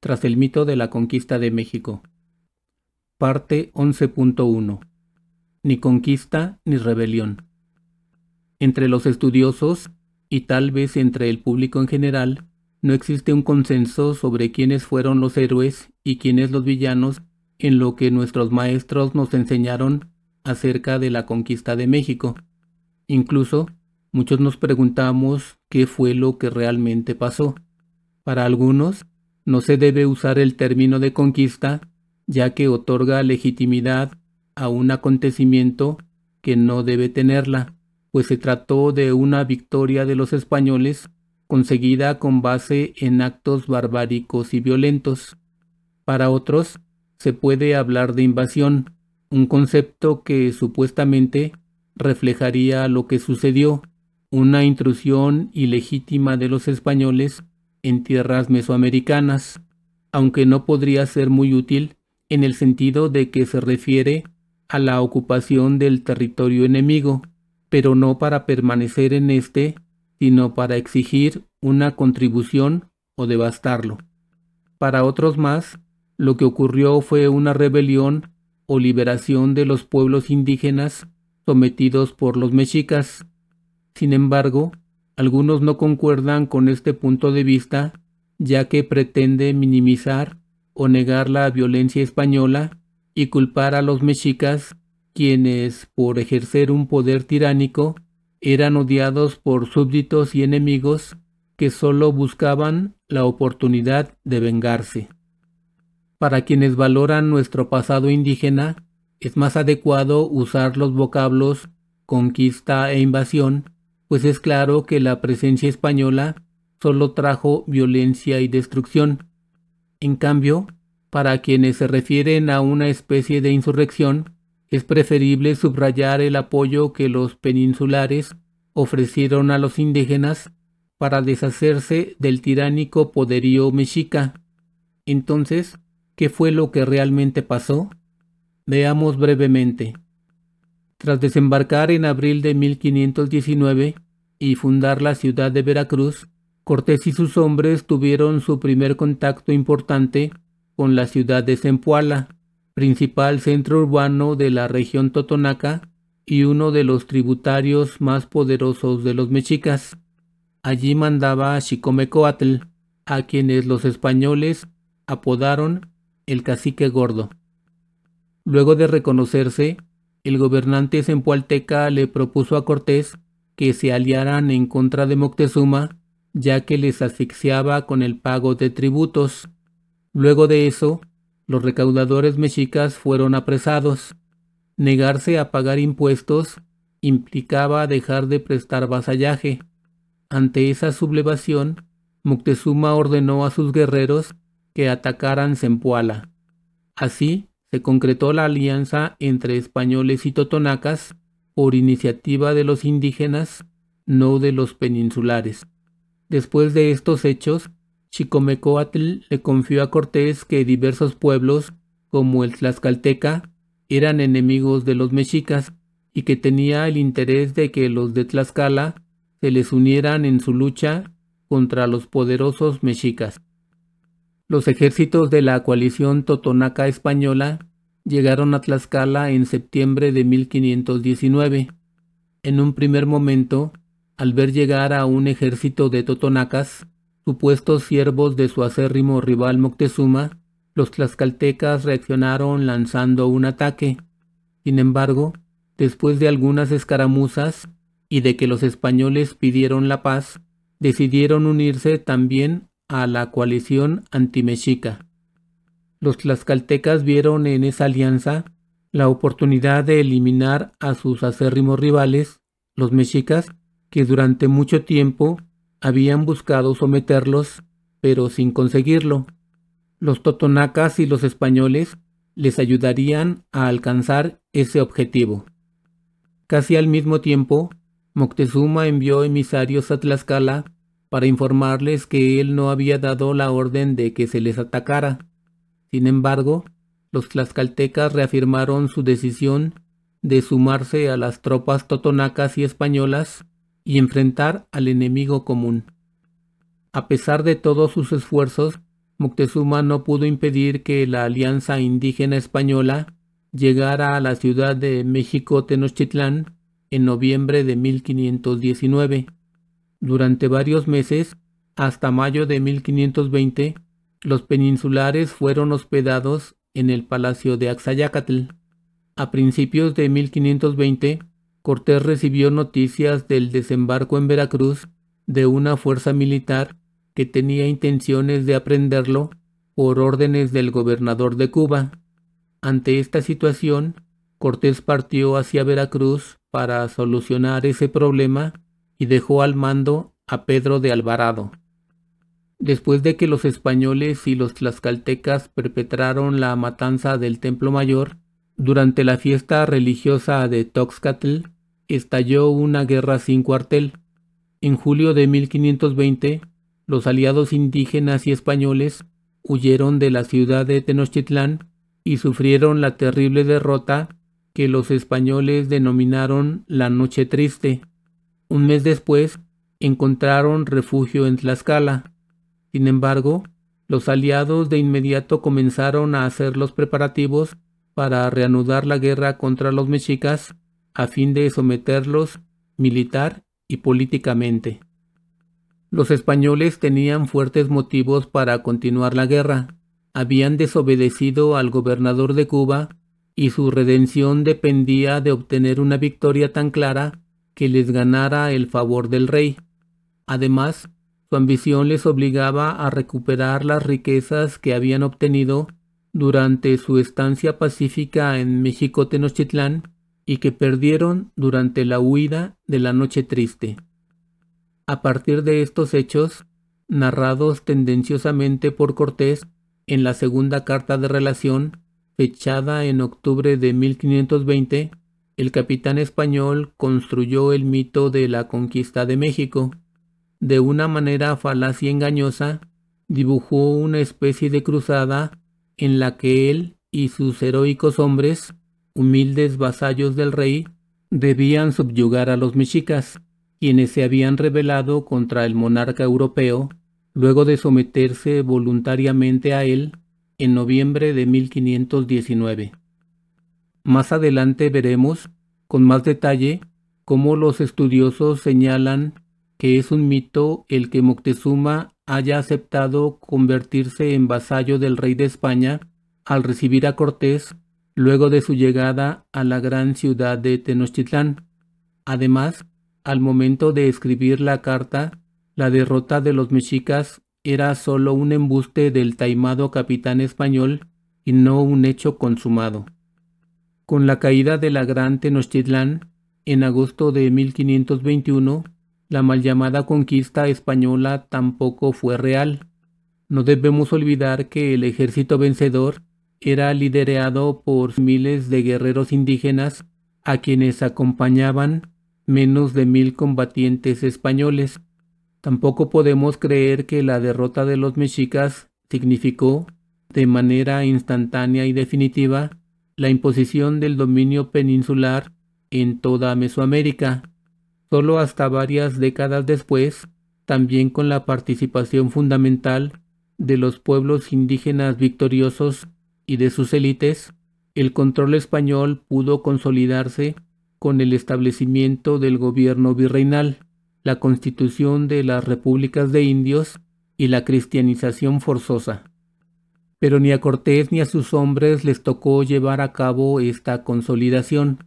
tras el mito de la conquista de México. Parte 11.1. Ni conquista ni rebelión. Entre los estudiosos, y tal vez entre el público en general, no existe un consenso sobre quiénes fueron los héroes y quiénes los villanos en lo que nuestros maestros nos enseñaron acerca de la conquista de México. Incluso, muchos nos preguntamos qué fue lo que realmente pasó. Para algunos, no se debe usar el término de conquista, ya que otorga legitimidad a un acontecimiento que no debe tenerla, pues se trató de una victoria de los españoles conseguida con base en actos barbáricos y violentos. Para otros, se puede hablar de invasión, un concepto que supuestamente reflejaría lo que sucedió, una intrusión ilegítima de los españoles en tierras mesoamericanas, aunque no podría ser muy útil en el sentido de que se refiere a la ocupación del territorio enemigo, pero no para permanecer en este, sino para exigir una contribución o devastarlo. Para otros más, lo que ocurrió fue una rebelión o liberación de los pueblos indígenas sometidos por los mexicas. Sin embargo, algunos no concuerdan con este punto de vista, ya que pretende minimizar o negar la violencia española y culpar a los mexicas, quienes, por ejercer un poder tiránico, eran odiados por súbditos y enemigos que solo buscaban la oportunidad de vengarse. Para quienes valoran nuestro pasado indígena, es más adecuado usar los vocablos conquista e invasión, pues es claro que la presencia española solo trajo violencia y destrucción. En cambio, para quienes se refieren a una especie de insurrección, es preferible subrayar el apoyo que los peninsulares ofrecieron a los indígenas para deshacerse del tiránico poderío mexica. Entonces, ¿qué fue lo que realmente pasó? Veamos brevemente. Tras desembarcar en abril de 1519 y fundar la ciudad de Veracruz, Cortés y sus hombres tuvieron su primer contacto importante con la ciudad de Zempoala, principal centro urbano de la región totonaca y uno de los tributarios más poderosos de los mexicas. Allí mandaba Xicomécoatl, a quienes los españoles apodaron el Cacique Gordo. Luego de reconocerse, el gobernante zempoalteca le propuso a Cortés que se aliaran en contra de Moctezuma, ya que les asfixiaba con el pago de tributos. Luego de eso, los recaudadores mexicas fueron apresados. Negarse a pagar impuestos implicaba dejar de prestar vasallaje. Ante esa sublevación, Moctezuma ordenó a sus guerreros que atacaran Zempoala. Así se concretó la alianza entre españoles y totonacas por iniciativa de los indígenas, no de los peninsulares. Después de estos hechos, Xicomécoatl le confió a Cortés que diversos pueblos, como el Tlaxcalteca, eran enemigos de los mexicas y que tenía el interés de que los de Tlaxcala se les unieran en su lucha contra los poderosos mexicas. Los ejércitos de la coalición totonaca española llegaron a Tlaxcala en septiembre de 1519. En un primer momento, al ver llegar a un ejército de totonacas, supuestos siervos de su acérrimo rival Moctezuma, los tlaxcaltecas reaccionaron lanzando un ataque. Sin embargo, después de algunas escaramuzas y de que los españoles pidieron la paz, decidieron unirse también a la coalición antimexica. Los tlaxcaltecas vieron en esa alianza la oportunidad de eliminar a sus acérrimos rivales, los mexicas, que durante mucho tiempo habían buscado someterlos, pero sin conseguirlo. Los totonacas y los españoles les ayudarían a alcanzar ese objetivo. Casi al mismo tiempo, Moctezuma envió emisarios a Tlaxcala para informarles que él no había dado la orden de que se les atacara. Sin embargo, los tlaxcaltecas reafirmaron su decisión de sumarse a las tropas totonacas y españolas y enfrentar al enemigo común. A pesar de todos sus esfuerzos, Moctezuma no pudo impedir que la Alianza Indígena Española llegara a la ciudad de México Tenochtitlán en noviembre de 1519. Durante varios meses, hasta mayo de 1520, los peninsulares fueron hospedados en el Palacio de Axayácatl. A principios de 1520, Cortés recibió noticias del desembarco en Veracruz de una fuerza militar que tenía intenciones de aprenderlo por órdenes del gobernador de Cuba. Ante esta situación, Cortés partió hacia Veracruz para solucionar ese problema y dejó al mando a Pedro de Alvarado. Después de que los españoles y los tlaxcaltecas perpetraron la matanza del Templo Mayor, durante la fiesta religiosa de Toxcatl, estalló una guerra sin cuartel. En julio de 1520, los aliados indígenas y españoles huyeron de la ciudad de Tenochtitlán y sufrieron la terrible derrota que los españoles denominaron la Noche Triste. Un mes después, encontraron refugio en Tlaxcala. Sin embargo, los aliados de inmediato comenzaron a hacer los preparativos para reanudar la guerra contra los mexicas a fin de someterlos militar y políticamente. Los españoles tenían fuertes motivos para continuar la guerra. Habían desobedecido al gobernador de Cuba y su redención dependía de obtener una victoria tan clara que les ganara el favor del rey. Además, su ambición les obligaba a recuperar las riquezas que habían obtenido durante su estancia pacífica en México Tenochtitlán y que perdieron durante la huida de la Noche Triste. A partir de estos hechos, narrados tendenciosamente por Cortés en la segunda carta de relación, fechada en octubre de 1520, el capitán español construyó el mito de la conquista de México. De una manera falaz y engañosa, dibujó una especie de cruzada en la que él y sus heroicos hombres, humildes vasallos del rey, debían subyugar a los mexicas, quienes se habían rebelado contra el monarca europeo, luego de someterse voluntariamente a él en noviembre de 1519. Más adelante veremos, con más detalle, cómo los estudiosos señalan que es un mito el que Moctezuma haya aceptado convertirse en vasallo del rey de España al recibir a Cortés luego de su llegada a la gran ciudad de Tenochtitlán. Además, al momento de escribir la carta, la derrota de los mexicas era solo un embuste del taimado capitán español y no un hecho consumado. Con la caída de la gran Tenochtitlán, en agosto de 1521, la mal llamada conquista española tampoco fue real. No debemos olvidar que el ejército vencedor era liderado por miles de guerreros indígenas a quienes acompañaban menos de 1000 combatientes españoles. Tampoco podemos creer que la derrota de los mexicas significó, de manera instantánea y definitiva, la imposición del dominio peninsular en toda Mesoamérica. Solo hasta varias décadas después, también con la participación fundamental de los pueblos indígenas victoriosos y de sus élites, el control español pudo consolidarse con el establecimiento del gobierno virreinal, la constitución de las repúblicas de indios y la cristianización forzosa. Pero ni a Cortés ni a sus hombres les tocó llevar a cabo esta consolidación.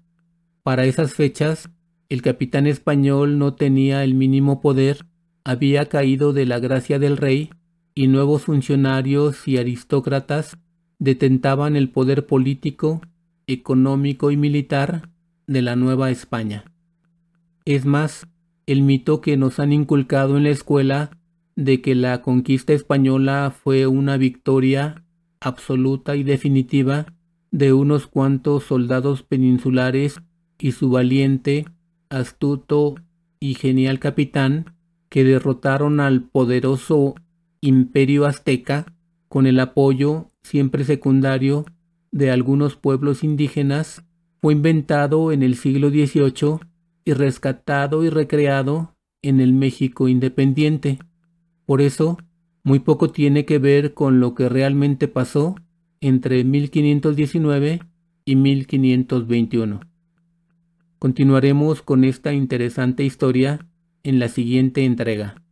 Para esas fechas, el capitán español no tenía el mínimo poder, había caído de la gracia del rey y nuevos funcionarios y aristócratas detentaban el poder político, económico y militar de la Nueva España. Es más, el mito que nos han inculcado en la escuela de que la conquista española fue una victoria absoluta y definitiva de unos cuantos soldados peninsulares y su valiente, astuto y genial capitán que derrotaron al poderoso imperio azteca con el apoyo, siempre secundario, de algunos pueblos indígenas, fue inventado en el siglo XVIII y rescatado y recreado en el México independiente. Por eso, muy poco tiene que ver con lo que realmente pasó entre 1519 y 1521. Continuaremos con esta interesante historia en la siguiente entrega.